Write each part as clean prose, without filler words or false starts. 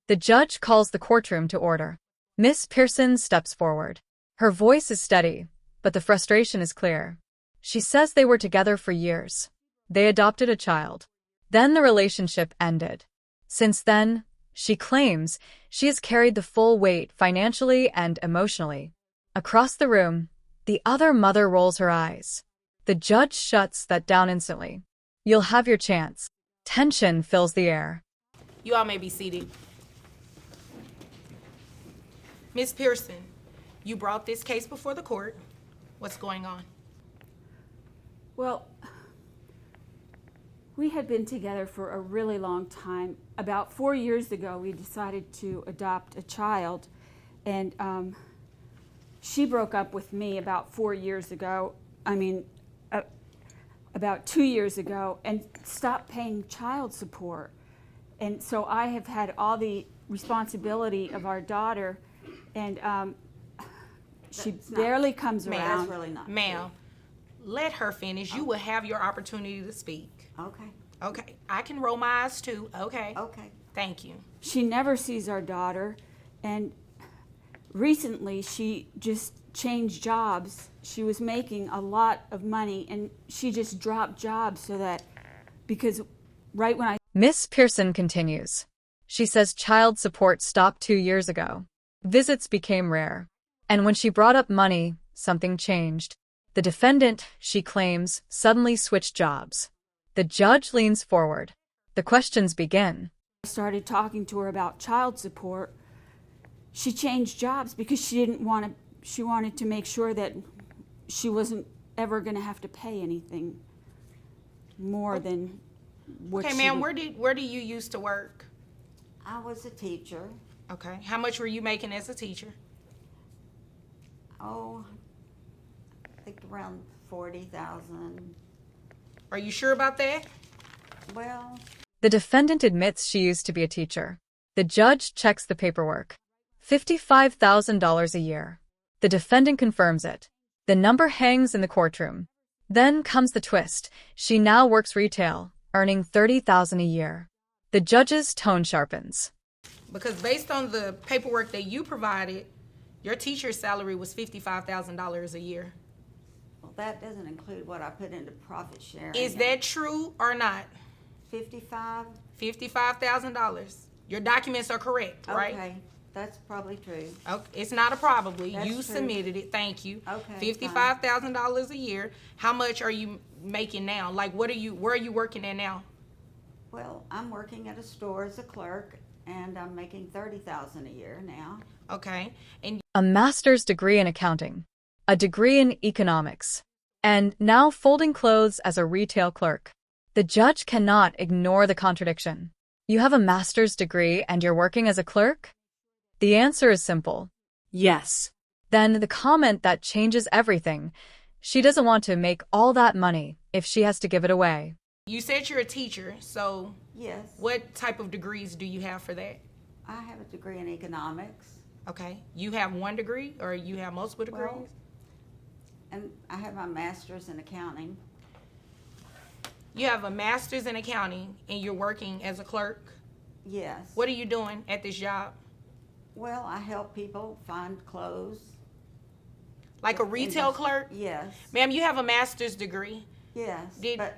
The judge calls the courtroom to order. Miss Pearson steps forward. Her voice is steady, but the frustration is clear. She says they were together for years. They adopted a child. Then the relationship ended. Since then, she claims, she has carried the full weight financially and emotionally. Across the room, the other mother rolls her eyes. The judge shuts that down instantly. You'll have your chance. Tension fills the air. You all may be seated. Ms. Pearson, you brought this case before the court. What's going on? Well, we had been together for a really long time. About 4 years ago, we decided to adopt a child, and she broke up with me about 4 years ago. About 2 years ago, and stopped paying child support. And so I have had all the responsibility of our daughter, and she barely comes around. That's really not. Ma'am, let her finish. You will have your opportunity to speak. Okay. Okay, I can roll my eyes too. Okay. Okay. Thank you. She never sees our daughter, and recently she just changed jobs. She was making a lot of money, and she just dropped jobs so that, because right when I... Miss Pearson continues. She says child support stopped 2 years ago. Visits became rare. And when she brought up money, something changed. The defendant, she claims, suddenly switched jobs. The judge leans forward. The questions begin. I started talking to her about child support. She changed jobs because she didn't want to, she wanted to make sure that she wasn't ever going to have to pay anything more than what Okay, ma'am, where do you used to work? I was a teacher. Okay. How much were you making as a teacher? Oh, I think around 40,000. Are you sure about that? Well, The defendant admits she used to be a teacher. The judge checks the paperwork. $55,000 a year. The defendant confirms it. The number hangs in the courtroom. Then comes the twist. She now works retail, earning $30,000 a year. The judge's tone sharpens. Because based on the paperwork that you provided, your teacher's salary was $55,000 a year. well, that doesn't include what I put into profit sharing. Is that true or not? 55? $55,000. Your documents are correct, right? Okay, that's probably true. Okay, it's not a probably. That's You true. submitted it. Thank you. Okay, $55,000 a year. How much are you making now? Like, where are you working at now? Well, I'm working at a store as a clerk, and I'm making 30,000 a year now. Okay, and A master's degree in accounting, a degree in economics, and now folding clothes as a retail clerk. The judge cannot ignore the contradiction. You have a master's degree and you're working as a clerk? The answer is simple. Yes. Then the comment that changes everything. She doesn't want to make all that money if she has to give it away. you said you're a teacher, so Yes, what type of degrees do you have for that? I have a degree in economics, Okay, you have one degree or you have multiple degrees? Well, and I have my master's in accounting. You have a master's in accounting and you're working as a clerk. Yes. What are you doing at this job? Well, I help people find clothes. Like a retail Indus- clerk? Yes, Ma'am, you have a master's degree. yes, Did- but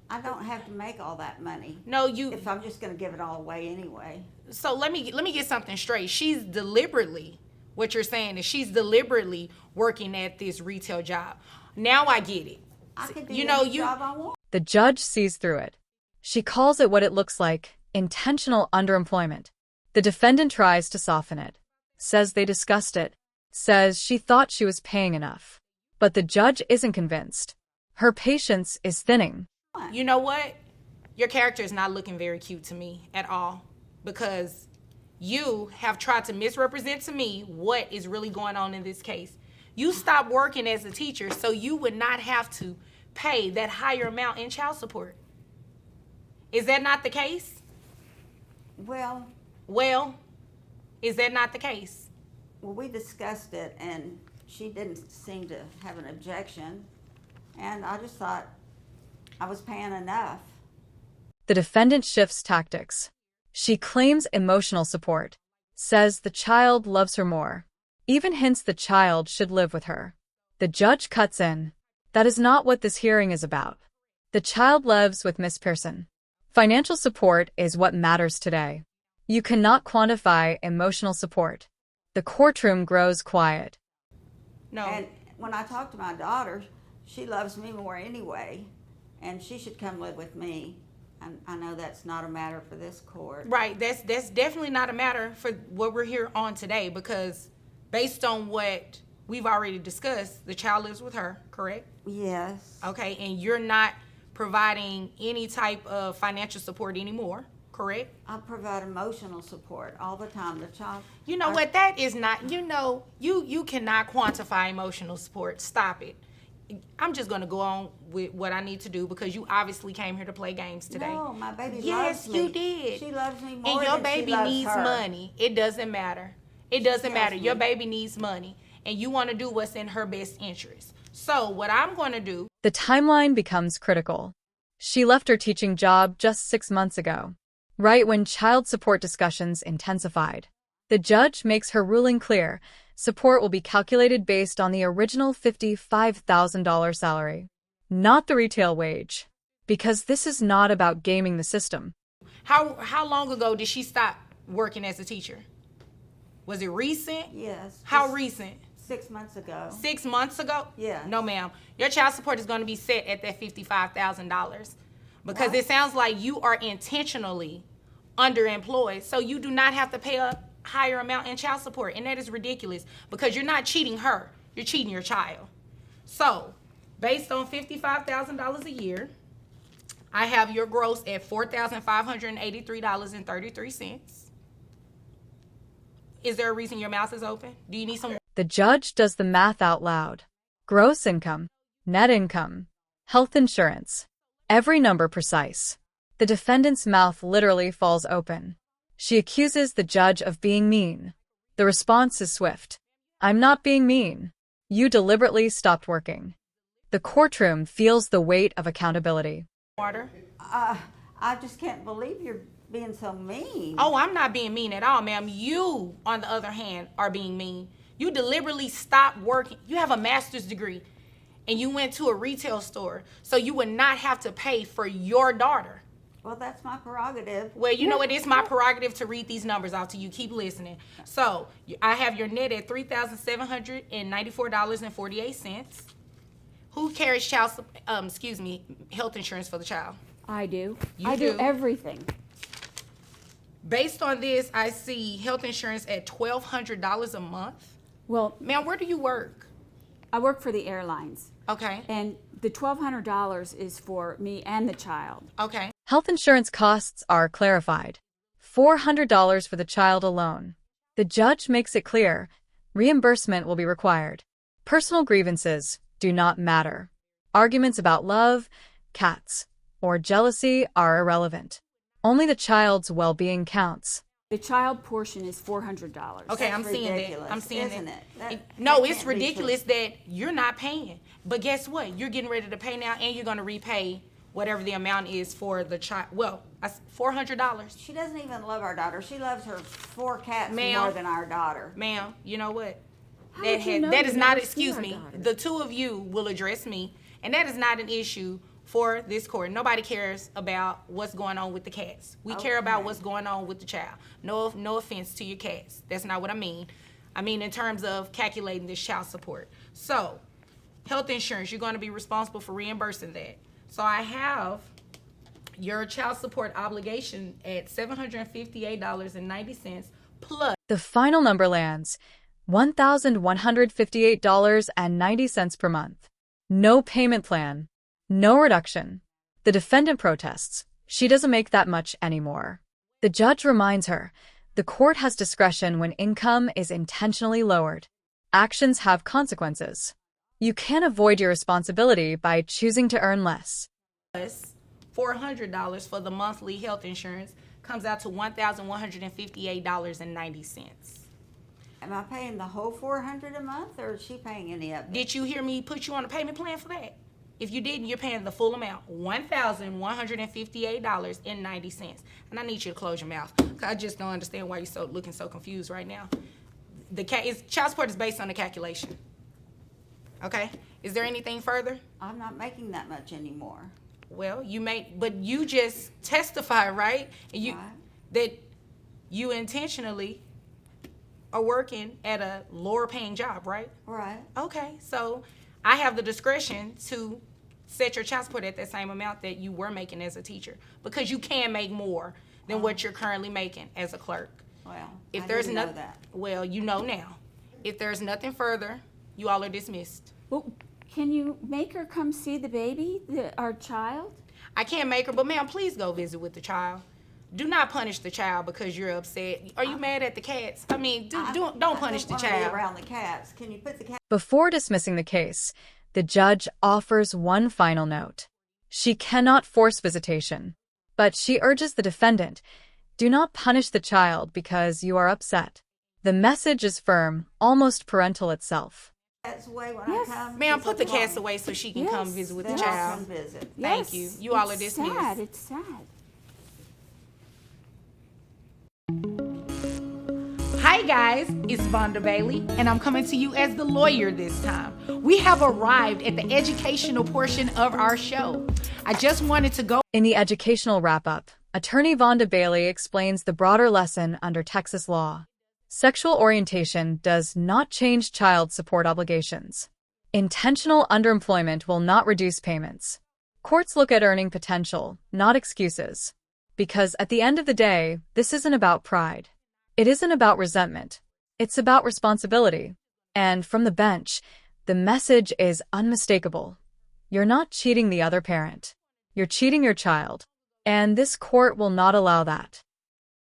I don't have to make all that money No, you. if I'm just gonna give it all away anyway. So let me get something straight. She's deliberately, what you're saying is she's deliberately working at this retail job. Now I get it. I could do You know, any you- job I want. The judge sees through it. She calls it what it looks like, intentional underemployment. The defendant tries to soften it, says they discussed it, says she thought she was paying enough. But the judge isn't convinced. Her patience is thinning. You know what? Your character is not looking very cute to me at all because you have tried to misrepresent to me what is really going on in this case. You stopped working as a teacher so you would not have to pay that higher amount in child support. Is that not the case? Well, Well, is that not the case? we discussed it and she didn't seem to have an objection. And I just thought I was paying enough. The defendant shifts tactics. She claims emotional support, says the child loves her more, even hints the child should live with her. The judge cuts in. That is not what this hearing is about. The child lives with Miss Pearson. Financial support is what matters today. You cannot quantify emotional support. The courtroom grows quiet. No. And when I talk to my daughter, she loves me more anyway, and she should come live with me. And I know that's not a matter for this court. Right. That's definitely not a matter for what we're here on today, because based on what we've already discussed, the child lives with her, correct? Yes. Okay, and you're not providing any type of financial support anymore, correct? I provide emotional support all the time. The child. You know what? That is not, you cannot quantify emotional support. Stop it. I'm just going to go on with what I need to do, because you obviously came here to play games today. No, my baby loves me. Yes, you did. She loves me more And your than baby she loves needs her. money. It doesn't matter. It doesn't matter. me. Your baby needs money, and you want to do what's in her best interest. So what I'm going to do. The timeline becomes critical. She left her teaching job just 6 months ago, right when child support discussions intensified. The judge makes her ruling clear. Support will be calculated based on the original $55,000 salary, not the retail wage, because this is not about gaming the system. How long ago did she stop working as a teacher? Was it recent? Yes. How just recent? 6 months ago. 6 months ago? Yeah. No, ma'am. Your child support is going to be set at that $55,000, because What? it sounds like you are intentionally underemployed, so you do not have to pay a higher amount in child support, and that is ridiculous, because you're not cheating her, you're cheating your child. So based on $55,000 a year, I have your gross at $4,583.33. Is there a reason your mouth is open? Do you need some? The judge does the math out loud. Gross income, net income, health insurance. Every number precise. The defendant's mouth literally falls open. She accuses the judge of being mean. The response is swift. I'm not being mean. You deliberately stopped working. The courtroom feels the weight of accountability. Water. I just can't believe you're being so mean. Oh, I'm not being mean at all, ma'am. You, on the other hand, are being mean. You deliberately stopped working. You have a master's degree, and you went to a retail store so you would not have to pay for your daughter. Well, that's my prerogative. Well, you know, it is my prerogative to read these numbers out to you. Keep listening. So I have your net at $3,794.48. Who carries health insurance for the child? I do. You I do do? everything. Based on this, I see health insurance at $1,200 a month. Well, Ma'am, where do you work? I work for the airlines, Okay. and the $1,200 is for me and the child. Okay. Health insurance costs are clarified. $400 for the child alone. The judge makes it clear reimbursement will be required. Personal grievances do not matter. Arguments about love, cats, or jealousy are irrelevant. Only the child's well-being counts. The child portion is $400. Okay, That's I'm seeing ridiculous, that. I'm seeing isn't that. it? No, That it's can't be true. ridiculous that you're not paying. But guess what? You're getting ready to pay now, and you're going to repay whatever the amount is for the child. Well, $400. She doesn't even love our daughter. She loves her 4 cats Ma'am. more than our daughter. Ma'am, you know what? How would you know? That You is not, never see excuse our me, daughter. the two of you will address me, and that is not an issue for this court. Nobody cares about what's going on with the cats. We care about Okay. what's going on with the child. No offense to your cats. That's not what I mean. I mean in terms of calculating this child support. So, health insurance, you're going to be responsible for reimbursing that. So I have your child support obligation at $758.90 plus. The final number lands $1,158.90 per month. No payment plan. No reduction. The defendant protests. She doesn't make that much anymore. The judge reminds her, the court has discretion when income is intentionally lowered. Actions have consequences. You can't avoid your responsibility by choosing to earn less. Plus $400 for the monthly health insurance comes out to $1,158.90. Am I paying the whole $400 a month, or is she paying any of it? Did you hear me put you on a payment plan for that? If you didn't, you're paying the full amount, $1,158.90. And I need you to close your mouth. I just don't understand why you're looking so confused right now. Child support is based on the calculation. Okay? Is there anything further? I'm not making that much anymore. Well, but you just testified, right? Right. That you intentionally are working at a lower paying job, right? Right. Okay, so I have the discretion to set your child support at that same amount that you were making as a teacher, because you can make more than what you're currently making as a clerk. Well, If I there's didn't know nothing, that. well, you know now. If there's nothing further, you all are dismissed. Well, can you make her come see the baby, our child? I can't make her, but ma'am, please go visit with the child. Do not punish the child because you're upset. Are you mad at the cats? I mean, don't punish the I don't wanna be child. around the cats. Can you put the cat? Before dismissing the case, the judge offers one final note. She cannot force visitation, but she urges the defendant, do not punish the child because you are upset. The message is firm, almost parental itself. Cats away when Yes. I come. Ma'am, It's put the okay. cats away so she can come Yes, visit with Then the I'll child. come visit. Thank you. You all are It's dismissed. sad. It's sad. Hi guys, it's Vonda Bailey, and I'm coming to you as the lawyer this time. We have arrived at the educational portion of our show. I just wanted to go. In the educational wrap-up, attorney Vonda Bailey explains the broader lesson under Texas law. Sexual orientation does not change child support obligations. Intentional underemployment will not reduce payments. Courts look at earning potential, not excuses. Because at the end of the day, this isn't about pride. It isn't about resentment. It's about responsibility. And from the bench, the message is unmistakable. You're not cheating the other parent. You're cheating your child. And this court will not allow that.